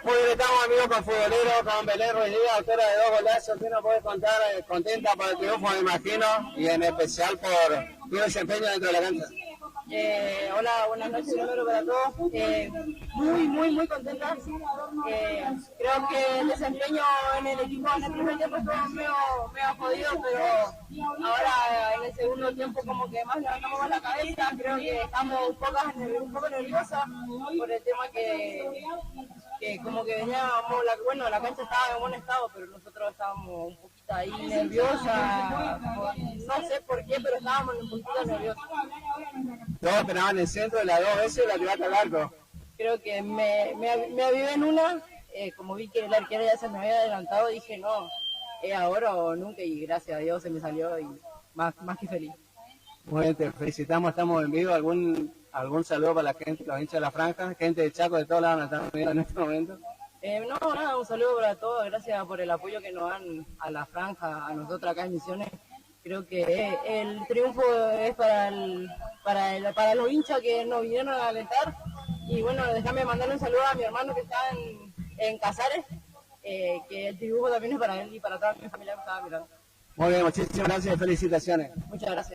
Muy bien, estamos amigos con futboleros, con Belén Ruiz Díaz, autora de 2 golazos. ¿Qué nos puede contar? Contenta por el triunfo, me imagino, y en especial por tu desempeño dentro de la cancha. Hola, buenas noches primero para todos. Muy contenta. Creo que el desempeño en el equipo en el primer tiempo estuvo medio jodido, pero ahora en el segundo tiempo como que más levantamos más la cabeza. Creo que estamos un poco nerviosas por el tema que como que veníamos, la cancha estaba en buen estado, pero nosotros estábamos un poquito ahí nerviosas, no sé por qué, pero estábamos un poquito nerviosos. Todos esperaban el centro, las 2 veces la tiraste al arco. Creo que me avivé en una, como vi que el arquero ya se me había adelantado, dije no, es ahora o nunca, y gracias a Dios se me salió y más que feliz. Muy bien, te felicitamos, estamos en vivo. ¿Algún saludo para la gente, los hinchas de la franja, gente de Chaco, de todos lados nos están viendo en este momento? No, nada, un saludo para todos, gracias por el apoyo que nos dan a la franja, a nosotros acá en Misiones. Creo que el triunfo es para los hinchas que nos vinieron a alentar. Y bueno, déjame mandarle un saludo a mi hermano que está en Casares, que el triunfo también es para él y para toda mi familia que estaba mirando. Muy bien, muchísimas gracias y felicitaciones. Muchas gracias.